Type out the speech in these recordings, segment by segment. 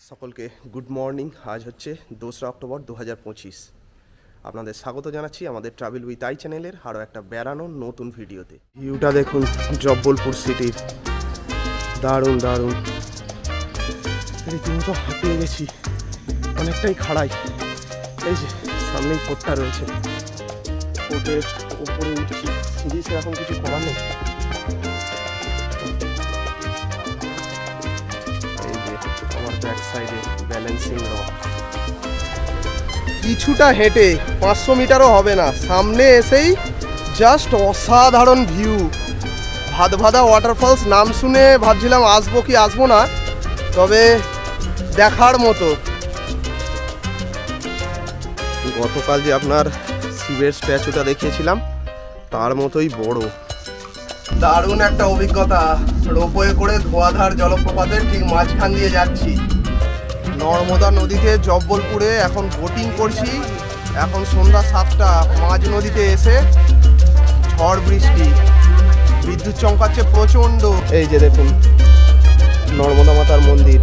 সকলকে good morning. আজ হচ্ছে 2রা অক্টোবর 2025। আপনাদের স্বাগত জানাচ্ছি আমাদের ট্রাভেল উইথ আই চ্যানেলের আরও একটা বেড়ানোর নতুন ভিডিওতে। ভিউটা দেখুন জব্বলপুর সিটির, দারুণ দারুণ। রীতিমতো হাঁপিয়ে গেছি, অনেকটাই খাড়াই। এই যে সামনেই ফোর্টটা রয়েছে, ফোর্টের উপরে উঠছি। সিঁড়ি সেরকম কিছু করার নেই। আমার ব্যাক সাইডে ব্যালেন্সিং রক। কিছুটা হেঁটে 500 মিটারও হবে না, সামনে এসেই জাস্ট অসাধারণ ভিউ। ভাদভাদা ওয়াটারফলস নাম শুনে ভাবছিলাম আসবো কি আসবো না, তবে দেখার মতো। গতকাল যে আপনার শিবের স্ট্যাচুটা দেখিয়েছিলাম তার মতোই বড়। দারুণ একটা অভিজ্ঞতা। রোপওয়ে করে ধোয়াধার জলপ্রপাতের ঠিক মাঝখান দিয়ে যাচ্ছি। নর্মদা নদীতে জব্বলপুরে এখন বোটিং করছি। এখন সন্ধ্যা 7টা। মাঝ নদীতে এসে ঝড় বৃষ্টি, বিদ্যুৎ চমকাচ্ছে প্রচণ্ড। এই যে দেখুন নর্মদা মাতার মন্দির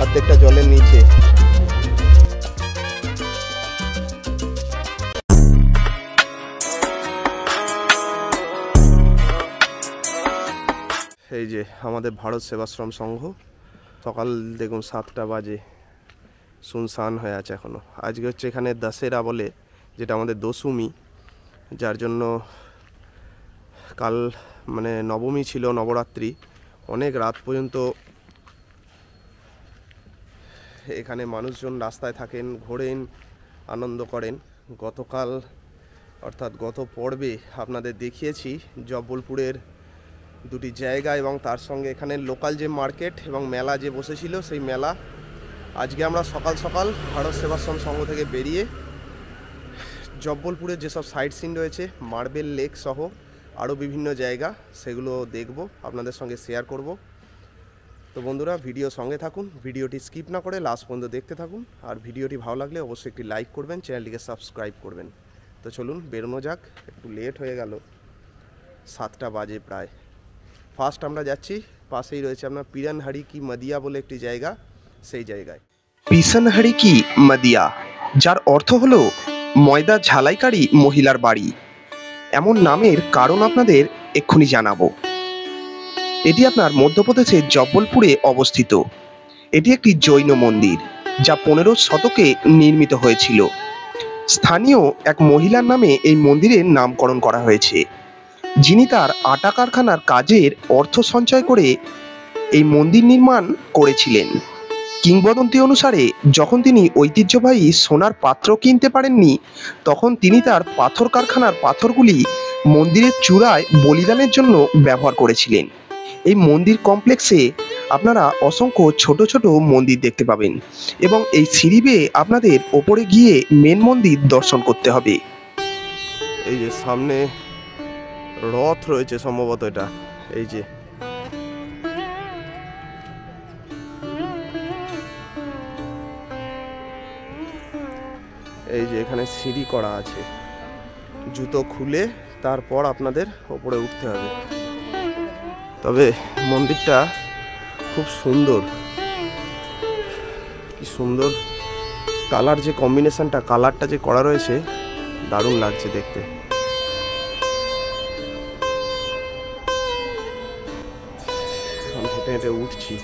অর্ধেকটা জলের নিচে। এই যে আমাদের ভারত সেবাশ্রম সংঘ। সকাল দেখুন 7টা বাজে, শুনশান হয়ে আছে এখনও। আজকে হচ্ছে এখানে দশেরা বলে, যেটা আমাদের দশমী, যার জন্য কাল মানে নবমী ছিল, নবরাত্রি। অনেক রাত পর্যন্ত এখানে মানুষজন রাস্তায় থাকেন, ঘোরেন, আনন্দ করেন। গতকাল অর্থাৎ গত পর্বে আপনাদের দেখিয়েছি জব্বলপুরের দুটি জায়গা এবং তার সঙ্গে এখানে লোকাল যে মার্কেট এবং মেলা যে বসেছিল সেই মেলা। আজকে আমরা সকাল সকাল ভারত সেবাশ্রম সংঘ থেকে বেরিয়ে জব্বলপুরের যেসব সাইট সিন রয়েছে, মার্বেল লেক সহ আরও বিভিন্ন জায়গা, সেগুলো দেখব, আপনাদের সঙ্গে শেয়ার করব। তো বন্ধুরা ভিডিও সঙ্গে থাকুন, ভিডিওটি স্কিপ না করে লাস্ট পর্যন্ত দেখতে থাকুন। আর ভিডিওটি ভালো লাগলে অবশ্যই একটি লাইক করবেন, চ্যানেলটিকে সাবস্ক্রাইব করবেন। তো চলুন বেরোনো যাক। একটু লেট হয়ে গেল, 7টা বাজে প্রায়। ফার্স্ট আমরা যাচ্ছি, পাশেই রয়েছে আপনার পিরানহাড়ি কি মাদিয়া বলে একটি জায়গা, সেই জায়গায়। পিসানহাড়ি কি মাদিয়া, যার অর্থ হলো ময়দা ঝালাইকারী মহিলার বাড়ি। এমন নামের কারণ আপনাদের এক্ষুনি জানাবো। এটি আপনার মধ্যপ্রদেশের জব্বলপুরে অবস্থিত। এটি একটি জৈন মন্দির, যা 15 শতকে নির্মিত হয়েছিল। স্থানীয় এক মহিলার নামে এই মন্দিরের নামকরণ করা হয়েছে, যিনি তার আটা কারখানার কাজের অর্থ সঞ্চয় করে এই মন্দির নির্মাণ করেছিলেন। কিংবদন্তি অনুসারে যখন তিনি ঐতিহ্যবাহী সোনার পাত্র কিনতে পারেননি, তখন তিনি তার পাথর কারখানার পাথরগুলি মন্দিরের চূড়ায় বলিদানের জন্য ব্যবহার করেছিলেন। এই মন্দির কমপ্লেক্সে আপনারা অসংখ্য ছোট ছোট মন্দির দেখতে পাবেন এবং এই সিঁড়ি বেয়ে আপনাদের ওপরে গিয়ে মেন মন্দির দর্শন করতে হবে। এই যে সামনে রথ রয়েছে সম্ভবত এটা। এই যে এখানে সিঁড়ি করা আছে, জুতো খুলে তারপর আপনাদের ওপরে উঠতে হবে। তবে মন্দিরটা খুব সুন্দর, কি সুন্দর কালার, যে কম্বিনেশনটা, কালারটা যে করা রয়েছে দারুণ লাগছে দেখতে। হেঁটে হেঁটে উঠছি।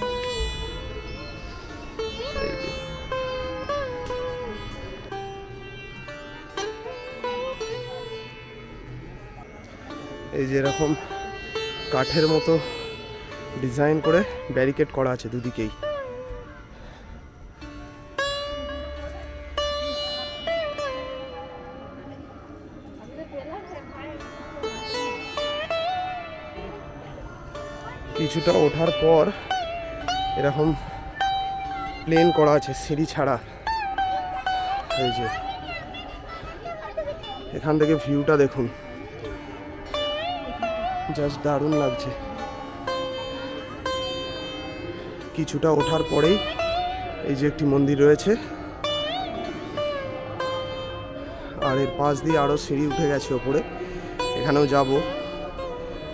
এই যে এরকম কাঠের মতো ডিজাইন করে ব্যারিকেড করা আছে দুদিকেই। কিছুটা ওঠার পর এরকম প্লেন করা আছে, সিঁড়ি ছাড়া। এই যে এখান থেকে ভিউটা দেখুন, জাস্ট দারুণ লাগছে। কিছুটা ওঠার পরেই এই যে একটি মন্দির রয়েছে, আর এর পাশ দিয়ে আরও সিঁড়ি উঠে গেছে ওপরে, এখানেও যাব।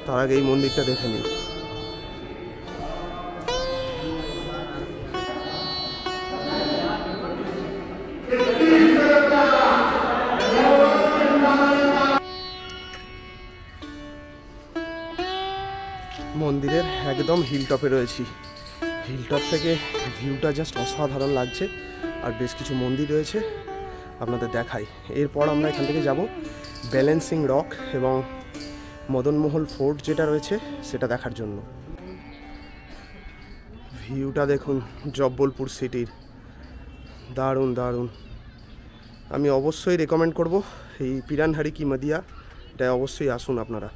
তার আগে এই মন্দিরটা দেখে নিন। একদম হিল টপে রয়েছি। হিল টপ থেকে ভিউটা জাস্ট অসাধারণ লাগছে, আর বেশ কিছু মন্দির রয়েছে, আপনাদের দেখাই। এরপর আমরা এখান থেকে যাব ব্যালেন্সিং রক এবং মদনমহল ফোর্ট যেটা রয়েছে সেটা দেখার জন্য। ভিউটা দেখুন জব্বলপুর সিটির, দারুণ দারুণ। আমি অবশ্যই রেকমেন্ড করব এই পিরানহারি কি মাদিয়া, এটা অবশ্যই আসুন আপনারা।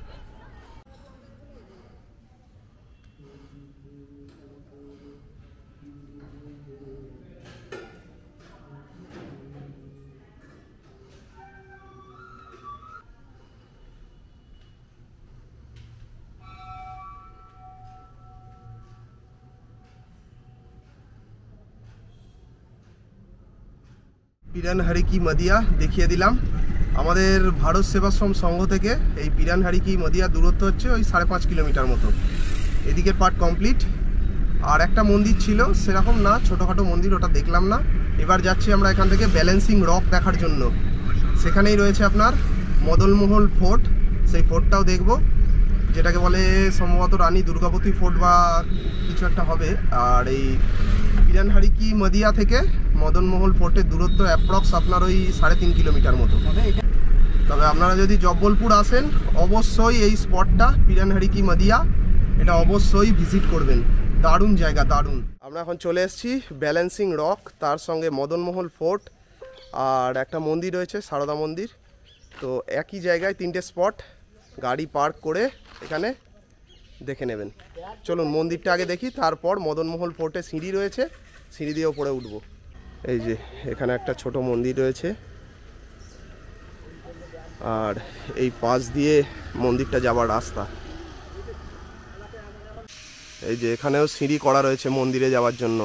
পিরানহারি কি মাদিয়া দেখিয়ে দিলাম। আমাদের ভারত সেবাশ্রম সংঘ থেকে এই পিরানহারি কি মাদিয়া দূরত্ব হচ্ছে ওই 5.5 কিলোমিটার মতো। এদিকের পার্ট কমপ্লিট। আর একটা মন্দির ছিল, সেরকম না, ছোটোখাটো মন্দির, ওটা দেখলাম না। এবার যাচ্ছি আমরা এখান থেকে ব্যালেন্সিং রক দেখার জন্য। সেখানেই রয়েছে আপনার মদনমহল ফোর্ট, সেই ফোর্টটাও দেখব, যেটাকে বলে সম্ভবত রানী দুর্গাবতী ফোর্ট বা কিছু একটা হবে। আর এই পিরানহারি কি মাদিয়া থেকে মদনমহল ফোর্টের দূরত্ব অ্যাপ্রক্স আপনার ওই 3.5 কিলোমিটার মতো। তবে আপনারা যদি জব্বলপুর আসেন অবশ্যই এই স্পটটা পিরানহারি কি মাদিয়া, এটা অবশ্যই ভিজিট করবেন। দারুণ জায়গা, দারুণ। আমরা এখন চলে এসেছি ব্যালেন্সিং রক, তার সঙ্গে মদনমহল ফোর্ট আর একটা মন্দির রয়েছে সারদা মন্দির। তো একই জায়গায় 3টে স্পট, গাড়ি পার্ক করে এখানে দেখে নেবেন। চলুন মন্দিরটা আগে দেখি, তারপর মদনমহল ফোর্টে সিঁড়ি রয়েছে, সিঁড়ি দিয়ে ওপরে উঠবো। এই যে এখানে একটা ছোট মন্দির রয়েছে, আর এই পাশ দিয়ে মন্দিরটা যাবার রাস্তা। এই যে এখানেও সিঁড়ি করা রয়েছে মন্দিরে যাওয়ার জন্য,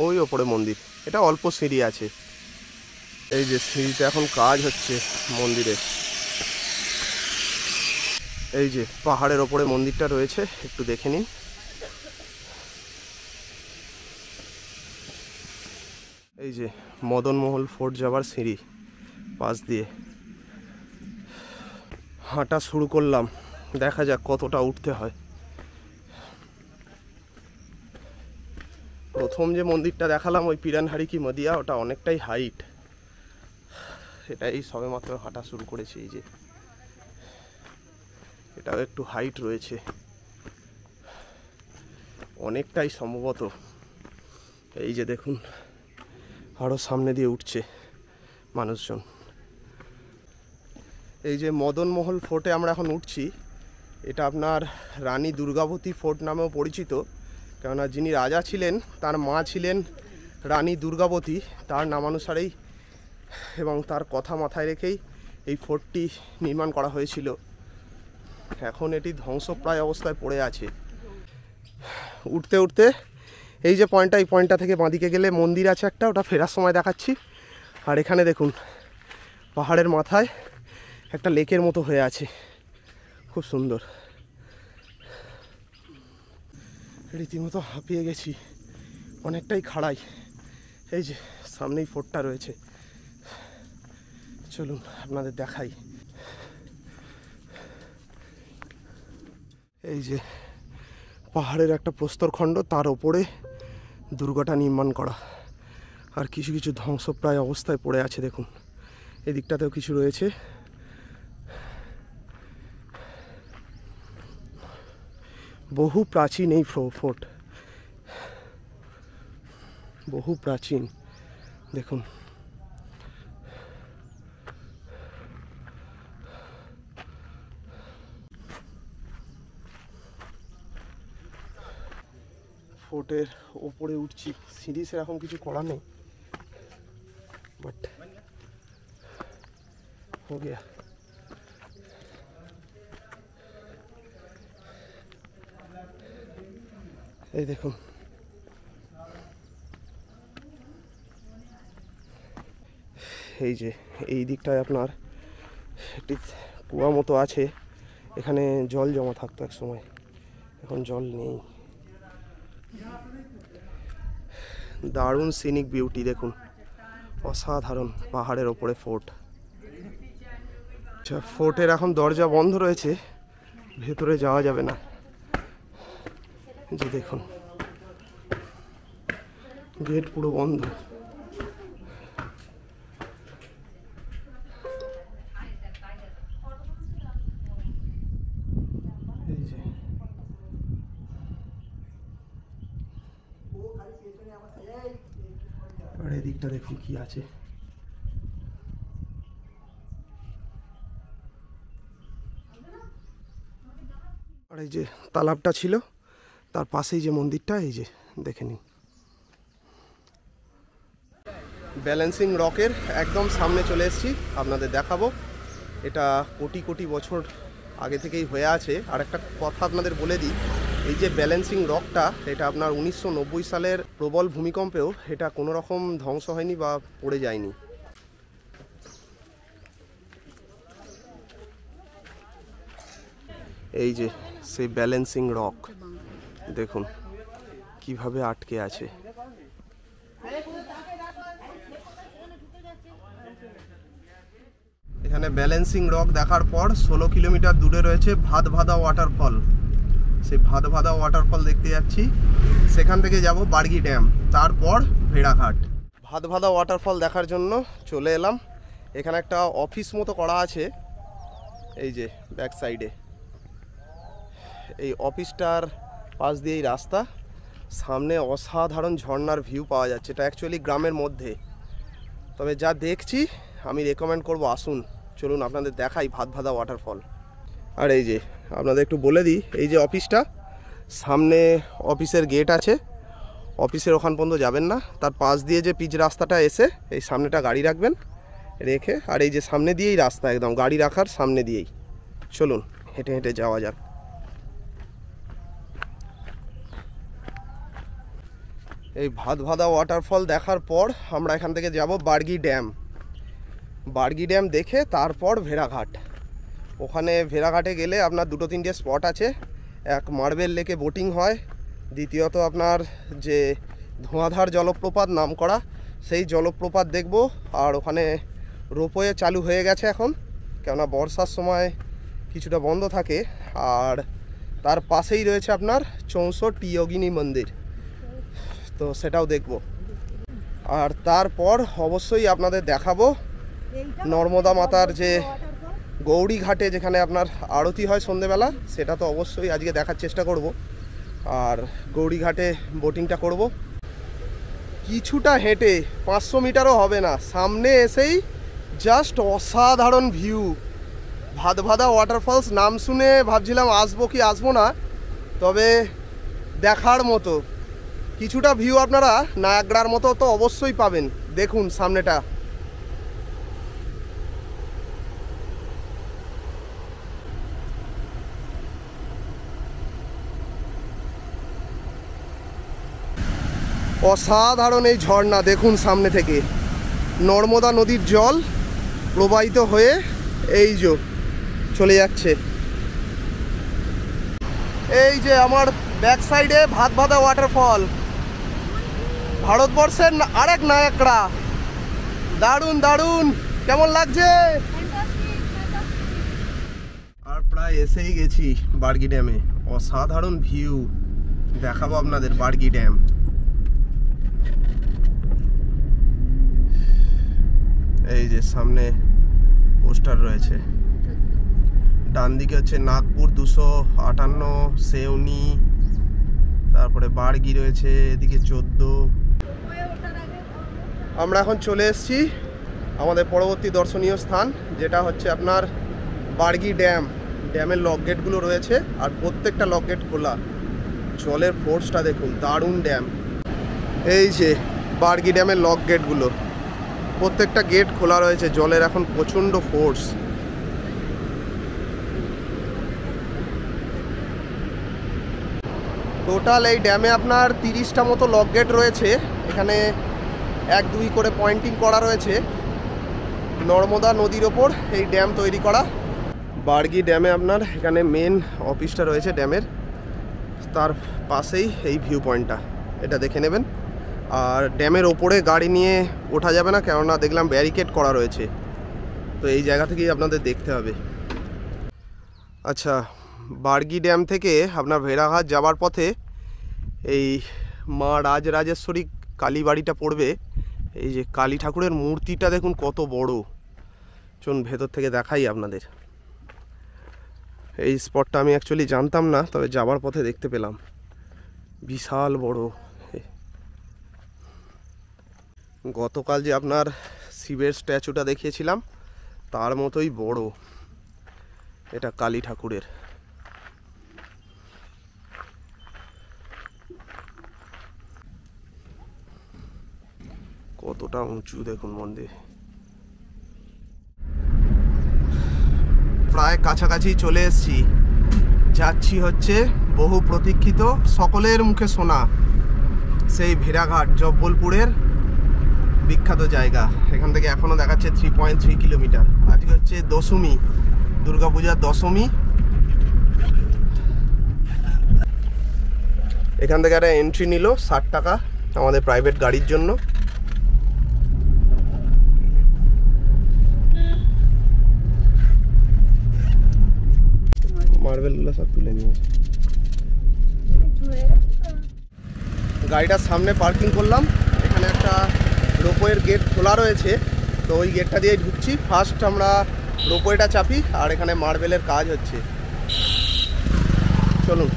ওই ওপরে মন্দির, এটা অল্প সিঁড়ি আছে। এই যে সিঁড়িতে এখন কাজ হচ্ছে মন্দিরে। এই যে পাহাড়ের ওপরে মন্দিরটা রয়েছে, একটু দেখে নিন। এই যে মদনমহল ফোর্ট যাবার সিঁড়ি, পাশ দিয়ে হাঁটা শুরু করলাম, দেখা যাক কতটা উঠতে হয়। প্রথম যে মন্দিরটা দেখালাম ওই পিরানহারি কি মাদিয়া, ওটা অনেকটাই হাইট, এটাই সবেমাত্র হাঁটা শুরু করেছি। এই যে এটাও একটু হাইট রয়েছে অনেকটাই সম্ভবত। এই যে দেখুন আরও সামনে দিয়ে উঠছে মানুষজন। এই যে মদনমহল ফোর্টে আমরা এখন উঠছি, এটা আপনার রানী দুর্গাবতী ফোর্ট নামেও পরিচিত, কেননা যিনি রাজা ছিলেন তার মা ছিলেন রানী দুর্গাবতী, তার নামানুসারেই এবং তার কথা মাথায় রেখেই এই ফোর্টটি নির্মাণ করা হয়েছিল। এখন এটি ধ্বংসপ্রায় অবস্থায় পড়ে আছে। উঠতে উঠতে এই যে পয়েন্টটা, এই পয়েন্টটা থেকে বাঁদিকে গেলে মন্দির আছে একটা, ওটা ফেরার সময় দেখাচ্ছি। আর এখানে দেখুন পাহাড়ের মাথায় একটা লেকের মতো হয়ে আছে, খুব সুন্দর। রীতিমতো হাঁপিয়ে গেছি, অনেকটাই খাড়াই। এই যে সামনেই ফোর্টটা রয়েছে, চলুন আপনাদের দেখাই। এই যে পাহাড়ের একটা প্রস্তরখণ্ড, তার ওপরে দুর্গটা নির্মাণ করা, আর কিছু কিছু ধ্বংসপ্রায় অবস্থায় পড়ে আছে। দেখুন এদিকটাতেও কিছু রয়েছে। বহু প্রাচীন এই ফোর্ট, বহু প্রাচীন। দেখুন ফোর্টের ওপরে উঠছি, সিঁড়ি সেরকম কিছু করা নেই, বাট হো গিয়া। এই দেখুন এই যে এই দিকটায় আপনার একটি কুয়া মতো আছে, এখানে জল জমা থাকতো এক সময়, এখন জল নেই। দারুণ সিনিক বিউটি, দেখুন অসাধারণ পাহাড়ের ওপরে ফোর্ট। আচ্ছা, ফোর্টের এখন দরজা বন্ধ রয়েছে, ভেতরে যাওয়া যাবে না। যে দেখুন গেট পুরো বন্ধ। এই যে আর এদিকটা দেখুন কি আছে। আর এই যে তালাবটা ছিল, তার পাশেই যে মন্দিরটা, এই যে দেখে নিন। ব্যালেন্সিং রকের একদম সামনে চলে এসেছি, আপনাদের দেখাবো। এটা কোটি কোটি বছর আগে থেকেই হয়ে আছে। আর একটা কথা আপনাদের বলে দিই, এই যে ব্যালেন্সিং রকটা, এটা আপনার 1990 সালের প্রবল ভূমিকম্পেও এটা কোনো রকম ধ্বংস হয়নি বা পড়ে যায়নি। এই যে সেই ব্যালেন্সিং রক দেখুন কিভাবে আটকে আছে। এখানে ব্যালেন্সিং রক দেখার পর 16 কিলোমিটার দূরে রয়েছে ভাদভাদা ওয়াটারফল। সেই ভাদভাদা ওয়াটারফল দেখতে যাচ্ছি, সেখান থেকে যাব বার্গি ড্যাম, তারপর ভেড়াঘাট। ভাদভাদা ওয়াটারফল দেখার জন্য চলে এলাম। এখানে একটা অফিস মতো করা আছে, এই যে ব্যাক সাইডে। এই অফিসটার পাশ দিয়েই রাস্তা, সামনে অসাধারণ ঝর্ণার ভিউ পাওয়া যাচ্ছে। এটা অ্যাকচুয়ালি গ্রামের মধ্যে, তবে যা দেখছি আমি রেকমেন্ড করব আসুন, চলুন আপনাদের দেখাই ভাদভাদা ওয়াটারফল। আর এই যে আপনাদের একটু বলে দিই, এই যে অফিসটা, সামনে অফিসের গেট আছে, অফিসের ওখান পর্যন্ত যাবেন না, তার পাশ দিয়ে যে পিচ রাস্তাটা এসে এই সামনেটা গাড়ি রাখবেন, রেখে আর এই যে সামনে দিয়েই রাস্তা, একদম গাড়ি রাখার সামনে দিয়েই। চলুন হেঁটে হেঁটে যাওয়া যাক। এই ভাদভাদা ওয়াটারফল দেখার পর আমরা এখান থেকে যাব বার্গি ড্যাম। বার্গি ড্যাম দেখে তারপর ভেড়াঘাট। ওখানে ভেড়াঘাটে গেলে আপনার 2-3টে স্পট আছে। এক মার্বেল লেকে বোটিং হয়, দ্বিতীয়ত আপনার যে ধোঁয়াধার জলপ্রপাত নাম করা, সেই জলপ্রপাত দেখব। আর ওখানে রোপওয়ে চালু হয়ে গেছে এখন, কেননা বর্ষার সময় কিছুটা বন্ধ থাকে। আর তার পাশেই রয়েছে আপনার 64 যোগিনী মন্দির, তো সেটাও দেখব। আর তারপর অবশ্যই আপনাদের দেখাবো নর্মদা মাতার যে গৌরী ঘাটে, যেখানে আপনার আরতি হয় সন্ধেবেলা, সেটা তো অবশ্যই আজকে দেখার চেষ্টা করব। আর গৌরী ঘাটে বোটিংটা করব। কিছুটা হেঁটে 500 মিটারও হবে না, সামনে এসেই জাস্ট অসাধারণ ভিউ। ভাদভাদা ওয়াটারফলস নাম শুনে ভাবছিলাম আসবো কি আসবো না, তবে দেখার মতো কিছুটা ভিউ আপনারা নায়াগ্রার মতো তো অবশ্যই পাবেন। দেখুন সামনেটা, অসাধারণ এই ঝর্ণা। দেখুন সামনে থেকে নর্মদা নদীর জল প্রবাহিত হয়ে এই যে চলে যাচ্ছে। এই যে আমার ব্যাক সাইডে ভাদভাদা ওয়াটারফল, ভারতবর্ষের আরেক নায়করা। দারুণ দারুণ, কেমন লাগছে? আর প্রায় এসেই গেছি বার্গি ড্যামে। অসাধারণ ভিউ দেখাবো আপনাদের বার্গি ড্যাম। এই যে সামনে পোস্টার রয়েছে, ডান দিকে হচ্ছে নাগপুর 258, সেউনি, তারপরে বার্গি রয়েছে, এদিকে 14। আমরা এখন চলে এসেছি আমাদের পরবর্তী দর্শনীয় স্থান, যেটা হচ্ছে আপনার বার্গি ড্যাম। ড্যামের লক গেটগুলো রয়েছে, আর প্রত্যেকটা লক গেট খোলা। জলের ফোর্সটা দেখুন, দারুণ ড্যাম। এই যে বার্গি ড্যামের লক গেটগুলো, প্রত্যেকটা গেট খোলা রয়েছে, জলের এখন প্রচণ্ড ফোর্স। টোটাল এই ড্যামে আপনার 30টা মতো লক গেট রয়েছে। এখানে 1-2 করে পয়েন্টিং করা রয়েছে। নর্মদা নদীর ওপর এই ড্যাম তৈরি করা। বার্গি ড্যামে আপনার এখানে মেন অফিসটা রয়েছে ড্যামের, তার পাশেই এই ভিউ পয়েন্টটা, এটা দেখে নেবেন। আর ড্যামের ওপরে গাড়ি নিয়ে ওঠা যাবে না, কেননা দেখলাম ব্যারিকেড করা রয়েছে, তো এই জায়গা থেকেই আপনাদের দেখতে হবে। আচ্ছা, বার্গি ড্যাম থেকে আপনার ভেড়াঘাট যাওয়ার পথে এই মা রাজরাজেশ্বরী কালী বাড়িটা পড়বে। এই যে কালী ঠাকুরের মূর্তিটা দেখুন কত বড়, চলুন ভেতর থেকে দেখাই আপনাদের। এই স্পটটা আমি অ্যাকচুয়ালি জানতাম না, তবে যাবার পথে দেখতে পেলাম, বিশাল বড়। গতকাল যে আপনার শিবের স্ট্যাচুটা দেখিয়েছিলাম তার মতোই বড় এটা কালী ঠাকুরের। কতটা উঁচু দেখুন মন্দির। প্রায় কাছাকাছি চলে এসেছি, যাচ্ছি হচ্ছে বহু প্রতীক্ষিত, সকলের মুখে শোনা সেই ভেড়াঘাট, জব্বলপুরের বিখ্যাত জায়গা। এখান থেকে এখনো দেখাচ্ছে 3.3 কিলোমিটার। আজকে হচ্ছে দশমী, দুর্গাপূজার দশমী। এখান থেকে একটা এন্ট্রি নিল 60 টাকা আমাদের প্রাইভেট গাড়ির জন্য। মার্বেলগুলো সব তুলে নিয়ে গাড়িটার সামনে পার্কিং করলাম। এখানে একটা রোপওয়ের গেট খোলা রয়েছে, তো ওই গেটটা দিয়ে ঢুকছি। ফার্স্ট আমরা রোপওয়েটা চাপি, আর এখানে মার্বেলের কাজ হচ্ছে, চলুন।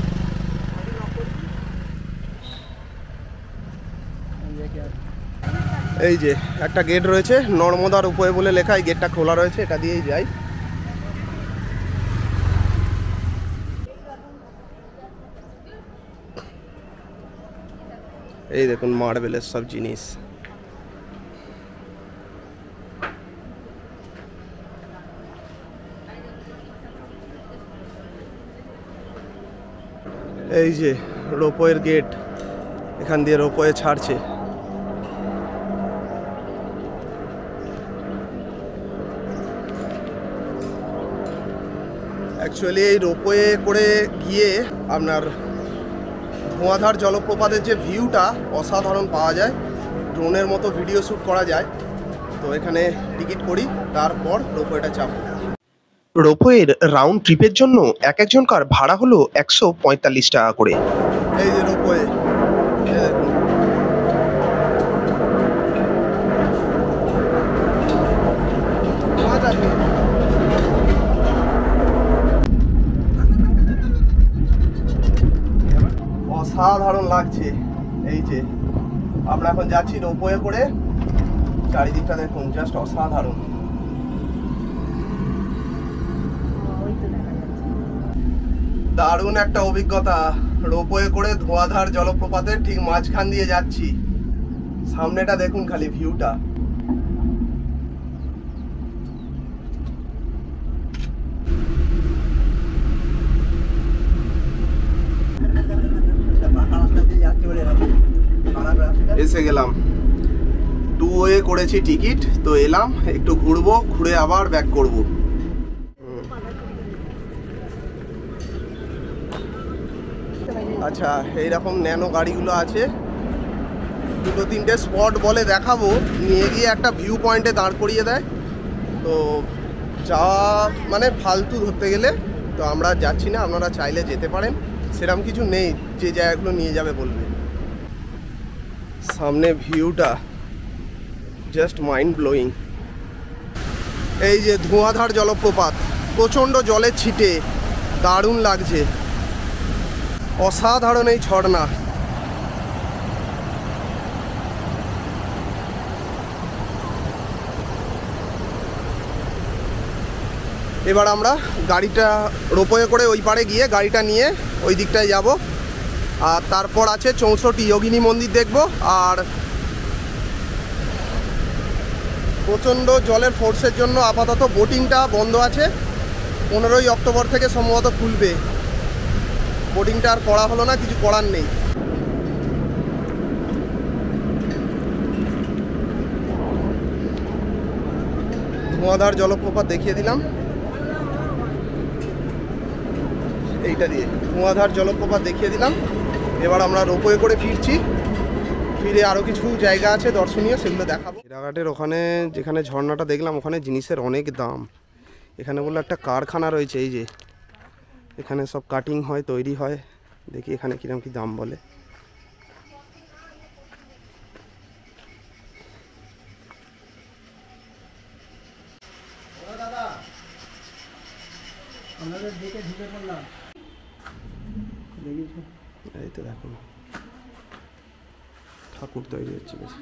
এই যে একটা গেট রয়েছে, নর্মদা রোপওয়ে বলে লেখা, এই গেটটা খোলা রয়েছে, এটা দিয়েই যাই। এই দেখুন মার্বেলের সব জিনিস। এই যে রোপওয়ের গেট, এখান দিয়ে রোপওয়ে ছাড়ছে। অ্যাকচুয়ালি এই রোপওয়ে করে গিয়ে আপনার ধোঁয়াধার জলপ্রপাতের যে ভিউটা অসাধারণ পাওয়া যায়, ড্রোনের মতো ভিডিও শ্যুট করা যায়। তো এখানে টিকিট করি, তারপর রোপওয়েটা চাপ। রোপওয়ের রাউন্ড ট্রিপের জন্য এক একজনকার ভাড়া হলো 145 টাকা করে। এই যে রোপওয়ে, অসাধারণ লাগছে। এই যে আমরা এখন যাচ্ছি রোপওয়ে করে, চারিদিকটা দেখুন জাস্ট অসাধারণ। দারুণ একটা অভিজ্ঞতা, রোপওয়ে করে ধোঁয়াধার জলপ্রপাতের ঠিক মাঝখান দিয়ে যাচ্ছি। সামনেটা দেখুন খালি ভিউটা। এসে গেলাম, 2 ওয়ে করেছি টিকিট, তো এলাম একটু ঘুরবো, ঘুরে আবার ব্যাক করব। আচ্ছা, এইরকম ন্যানো গাড়িগুলো আছে, 2-3টে স্পট বলে দেখাবো, নিয়ে গিয়ে একটা ভিউ পয়েন্টে দাঁড় করিয়ে দেয়। তো যাওয়া মানে ফালতু ধরতে গেলে, তো আমরা যাচ্ছি না, আপনারা চাইলে যেতে পারেন, সেরকম কিছু নেই, যে জায়গাগুলো নিয়ে যাবে বলবে। সামনে ভিউটা জাস্ট মাইন্ড ব্লোয়িং। এই যে ধোঁয়াধার জলপ্রপাত, প্রচণ্ড জলের ছিটে, দারুণ লাগছে, অসাধারণ এই ঝর্ণা। এবার আমরা গাড়িটা রোপওয়ে করে ওই পারে গিয়ে গাড়িটা নিয়ে ওই দিকটায় যাব, আর তারপর আছে 64 যোগিনী মন্দির দেখব। আর প্রচণ্ড জলের ফোর্সের জন্য আপাতত বোটিংটা বন্ধ আছে, 15ই অক্টোবর থেকে সম্ভবত খুলবে। বোটিংটা আর করা হলো না, কিছু করার নেই। ধোঁয়াধার জলপ্রপাত দেখিয়ে দিলাম, এইটা দিয়ে ধোঁয়াধার জলপ্রপাত দেখিয়ে দিলাম। এবার আমরা রোপওয়ে করে ফিরছি, ফিরে আরও কিছু জায়গা আছে দর্শনীয়, সেগুলো দেখাবো। রাঘাটের ওখানে যেখানে ঝর্ণাটা দেখলাম, ওখানে জিনিসের অনেক দাম। এখানে বললো একটা কারখানা রয়েছে, এই যে এখানে সব কাটিং হয়, তৈরি হয়। দেখি এখানে কিরকম কি দাম বলে। এই তো দেখুন ঠাকুর তৈরি হচ্ছে বেশ।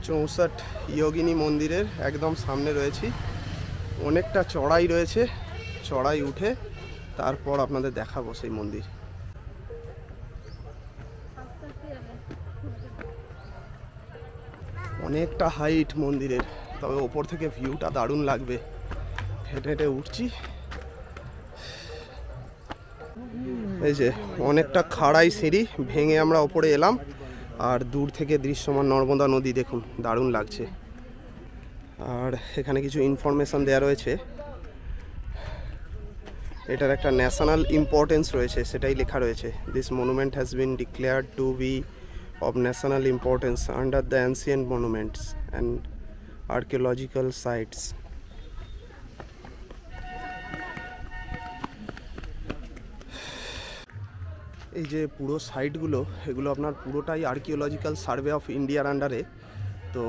চৌষট যোগিনী মন্দিরের একদম সামনে রয়েছি। অনেকটা চড়াই রয়েছে, চড়াই উঠে তারপর আপনাদের দেখাবো সেই মন্দির। অনেকটা হাইট মন্দিরের, তবে ওপর থেকে ভিউটা দারুণ লাগবে। হেঁটে হেঁটে উঠছি, এই যে অনেকটা খাড়াই সিঁড়ি ভেঙে আমরা ওপরে এলাম। আর দূর থেকে দৃশ্যমান নর্মদা নদী দেখুন, দারুণ লাগছে। আর এখানে কিছু ইনফরমেশান দেওয়া রয়েছে, এটার একটা ন্যাশনাল ইম্পর্টেন্স রয়েছে, সেটাই লেখা রয়েছে। This monument has been declared to be of national importance under the ancient monuments and archaeological sites. এই যে পুরো সাইটগুলো, এগুলো আপনার পুরোটাই আর্কিওলজিক্যাল সার্ভে অফ ইন্ডিয়ার আন্ডারে। তো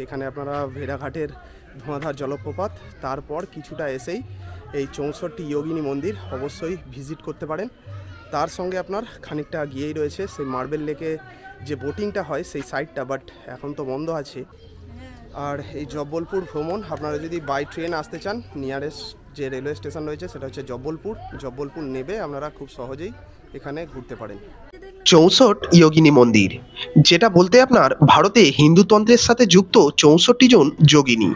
এখানে আপনারা ভেড়াঘাটের ধোঁয়াধার জলপ্রপাত, তারপর কিছুটা এসেই এই 64 যোগিনী মন্দির অবশ্যই ভিজিট করতে পারেন। তার সঙ্গে আপনার খানিকটা গিয়েই রয়েছে সেই মার্বেল লেকে যে বোটিংটা হয় সেই সাইটটা, বাট এখন তো বন্ধ আছে। আর এই জব্বলপুর ভ্রমণ আপনারা যদি বাই ট্রেন আসতে চান, নিয়ারেস্ট যে রেলওয়ে স্টেশন রয়েছে সেটা হচ্ছে জব্বলপুর নেবে আপনারা খুব সহজেই এখানে ঘুরতে পারেন। 64 যোগিনী মন্দির, যেটা বলতে আপনার ভারতে হিন্দুতন্ত্রের সাথে যুক্ত 64 জন যোগিনী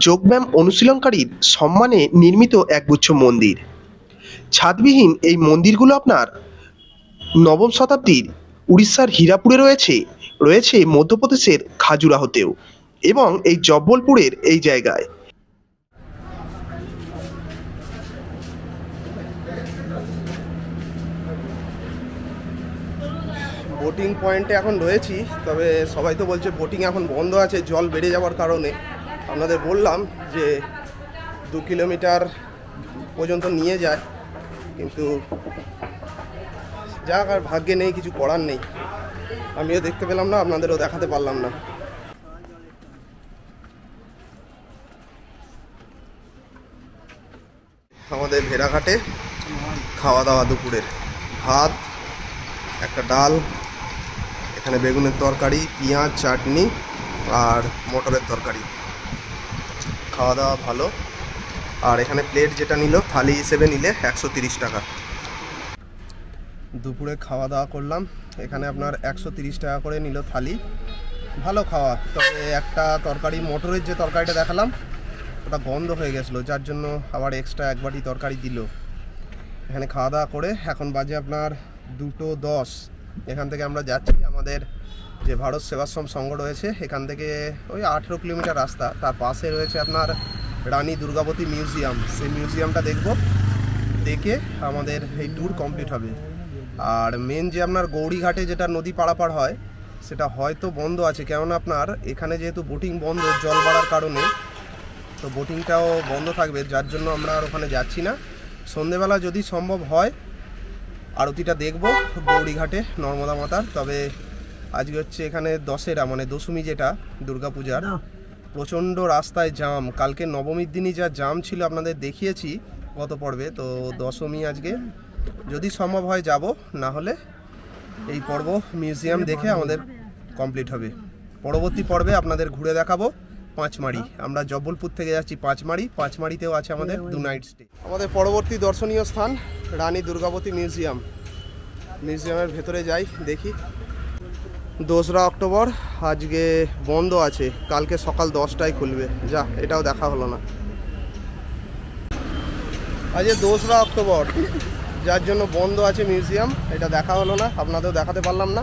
যোগব্যায়াম অনুশীলনকারীর সম্মানে নির্মিত একগুচ্ছ মন্দির। ছাদবিহীন এই মন্দিরগুলো আপনার নবম শতাব্দীর উড়িষ্যার হীরাপুরে রয়েছে মধ্যপ্রদেশের খাজুরাহোতেও এবং এই জব্বলপুরের এই জায়গায়। বোটিং পয়েন্টে এখন রয়েছি, তবে সবাই তো বলছে বোটিং এখন বন্ধ আছে জল বেড়ে যাওয়ার কারণে। আপনাদের বললাম যে 2 কিলোমিটার পর্যন্ত নিয়ে যায়, কিন্তু যাক আর ভাগ্যে নেই, কিছু করার নেই। আমিও দেখতে পেলাম না, আপনাদেরও দেখাতে পারলাম না। আমাদের ভেড়াঘাটে খাওয়া দাওয়া দুপুরের, ভাত, একটা ডাল, এখানে বেগুনের তরকারি, পেঁয়াজ, চাটনি আর মটরের তরকারি। খাওয়া দাওয়া ভালো। আর এখানে প্লেট যেটা নিল থালি হিসেবে নিলে 130 টাকা। দুপুরে খাওয়া দাওয়া করলাম, এখানে আপনার 130 টাকা করে নিল থালি। ভালো খাওয়া, তবে একটা তরকারি, মটরের যে তরকারিটা দেখালাম ওটা বন্ধ হয়ে গেছিলো, যার জন্য আবার এক্সট্রা এক বাটি তরকারি দিল। এখানে খাওয়া দাওয়া করে এখন বাজে আপনার 2:10। এখান থেকে আমরা যাচ্ছি আমাদের যে ভারত সেবাশ্রম সংঘ রয়েছে, এখান থেকে ওই 18 কিলোমিটার রাস্তা। তার পাশে রয়েছে আপনার রানী দুর্গাবতী মিউজিয়াম, সেই মিউজিয়ামটা দেখে আমাদের এই ট্যুর কমপ্লিট হবে। আর মেন যে আপনার গৌরীঘাটে যেটা নদী পারাপার হয় সেটা হয়তো বন্ধ আছে, কেননা আপনার এখানে যেহেতু বোটিং বন্ধ জল বাড়ার কারণে, তো বোটিংটাও বন্ধ থাকবে, যার জন্য আমরা আর ওখানে যাচ্ছি না। সন্ধেবেলা যদি সম্ভব হয় আরতিটা দেখব গৌরীঘাটে নর্মদা মাতার। তবে আজকে হচ্ছে এখানে দশেরা, মানে দশমী যেটা দুর্গাপূজার, প্রচণ্ড রাস্তায় জাম। কালকে নবমীর দিনই যা জাম ছিল আপনাদের দেখিয়েছি গত পর্বে, তো দশমী আজকে। যদি সম্ভব হয় যাব, না হলে এই পর্ব মিউজিয়াম দেখে আমাদের কমপ্লিট হবে। পরবর্তী পর্বে আপনাদের ঘুরে দেখাবো পাঁচমারি। আমরা জব্বলপুর থেকে যাচ্ছি পাঁচমারিতেও আছে আমাদের 2 নাইট স্টে। আমাদের পরবর্তী দর্শনীয় স্থান রানী দুর্গাবতী মিউজিয়ামের ভেতরে যাই, দেখি। 2রা অক্টোবর, আজকে বন্ধ আছে, কালকে সকাল 10টায় খুলবে। যা, এটাও দেখা হলো না। আজকে 2রা অক্টোবর, যার জন্য বন্ধ আছে মিউজিয়াম, এটা দেখা হলো না, আপনাদেরও দেখাতে পারলাম না।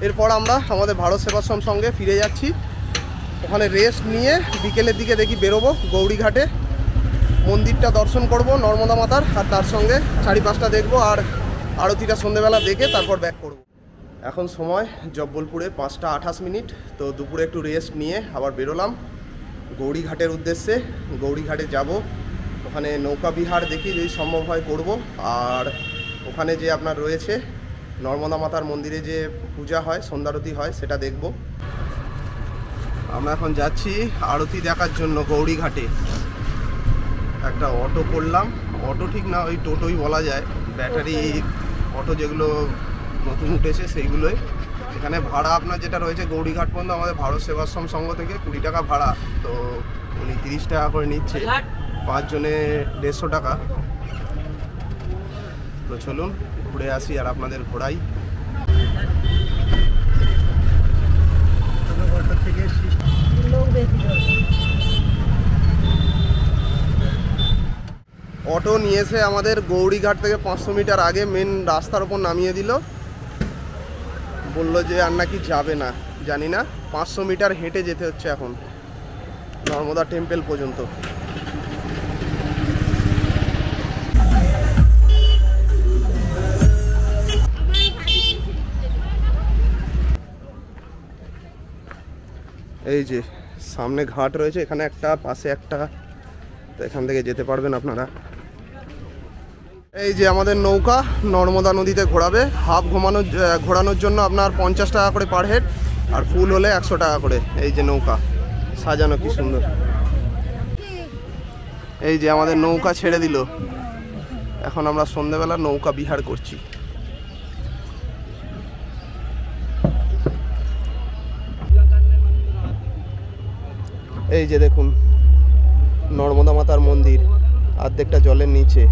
এরপর আমরা আমাদের ভারত সেবাশ্রম সঙ্গে ফিরে যাচ্ছি। ওখানে রেস্ট নিয়ে বিকেলের দিকে দেখি বেরোবো গৌরীঘাটে, মন্দিরটা দর্শন করব নর্মদা মাতার, আর তার সঙ্গে 4-5টা দেখবো, আর আরতিটা সন্ধ্যেবেলা দেখে তারপর ব্যাক করব। এখন সময় জব্বলপুরে 5:28। তো দুপুরে একটু রেস্ট নিয়ে আবার বেরোলাম গৌরীঘাটের উদ্দেশ্যে। গৌরীঘাটে যাব, ওখানে নৌকা বিহার দেখি যদি সম্ভব হয় করব। আর ওখানে যে আপনার রয়েছে নর্মদা মাতার মন্দিরে যে পূজা হয়, সন্ধ্যারতি হয়, সেটা দেখব। আমরা এখন যাচ্ছি আরতি দেখার জন্য গৌরীঘাটে। একটা অটো করলাম, অটো ঠিক না, ওই টোটোই বলা যায়, ব্যাটারি অটো যেগুলো নতুন উঠেছে সেইগুলোই। এখানে ভাড়া আপনার যেটা রয়েছে গৌরীঘাট পর্যন্ত আমাদের ভারত সেবাশ্রম সংঘ থেকে 20 টাকা ভাড়া, তো উনি 30 টাকা করে নিচ্ছে, 5 জনে 150 টাকা। তো চলুন ঘুরে আসি আর আপনাদের ঘোরাই। অটো নিয়ে এসে আমাদের গৌরীঘাট থেকে 500 মিটার আগে মেন রাস্তার ওপর নামিয়ে দিল। বললো যে আর নাকি যাবে না, জানি না, 500 মিটার হেঁটে যেতে হচ্ছে এখন নর্মদা টেম্পল পর্যন্ত। এই যে সামনে ঘাট রয়েছে, এখানে একটা, পাশে একটা, তো এখান থেকে যেতে পারবেন আপনারা। এই যে আমাদের নৌকা নর্মদা নদীতে ঘোরাবে। হাফ ঘোরানোর জন্য আপনার 50 টাকা করে পার হেড, আর ফুল হলে 100 টাকা করে। এই যে নৌকা সাজানো কি সুন্দর। এই যে আমাদের নৌকা ছেড়ে দিল, এখন আমরা সন্ধ্যেবেলা নৌকা বিহার করছি। এই যে দেখুন নর্মদা মাতার মন্দির, অর্ধেকটা জলের নিচে।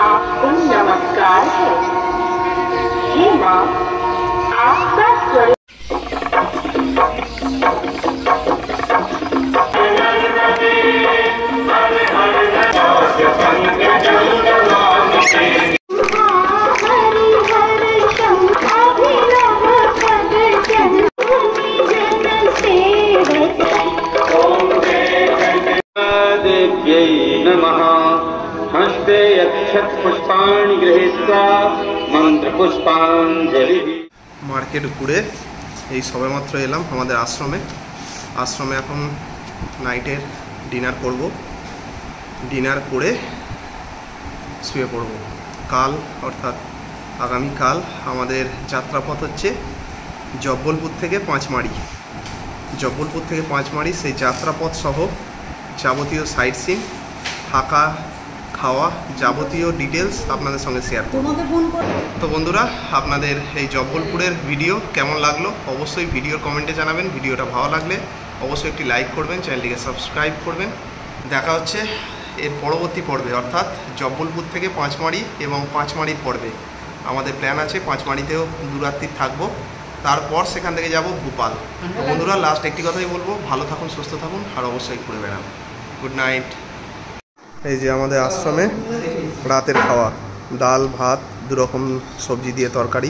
आपको नमस्कार है। ये माँ आपका स्वरूप नमः। हस्ते अक्षत पुष्पाणि गृहीत्वा मंत्र पुष्पांजलि। মার্কেট ঘুরে এই সবেমাত্র এলাম আমাদের আশ্রমে। আশ্রমে এখন নাইটের ডিনার করব, ডিনার করে শুয়ে পড়ব। কাল অর্থাৎ আগামীকাল আমাদের যাত্রাপথ হচ্ছে জব্বলপুর থেকে পাঁচমারি। জব্বলপুর থেকে পাঁচমারি সেই যাত্রাপথ সহ যাবতীয় সাইট সিন, থাকা খাওয়া যাবতীয় ডিটেলস আপনাদের সঙ্গে শেয়ার করব। তো বন্ধুরা, আপনাদের এই জব্বলপুরের ভিডিও কেমন লাগলো অবশ্যই ভিডিওর কমেন্টে জানাবেন। ভিডিওটা ভালো লাগলে অবশ্যই একটি লাইক করবেন, চ্যানেলটিকে সাবস্ক্রাইব করবেন। দেখা হচ্ছে এর পরবর্তী পর্বে, অর্থাৎ জব্বলপুর থেকে পাঁচমারি এবং পাঁচমারির পর্বে। আমাদের প্ল্যান আছে পাঁচমারিতেও 2 রাত্রি থাকবো, তারপর সেখান থেকে যাব ভোপাল। তো বন্ধুরা, লাস্ট একটি কথাই বলবো, ভালো থাকুন, সুস্থ থাকুন, আর অবশ্যই ঘুরে বেড়ান। Good night. এই যে আমাদের আশ্রমে রাতের খাওয়া, ডাল ভাত 2 রকম সবজি দিয়ে তরকারি।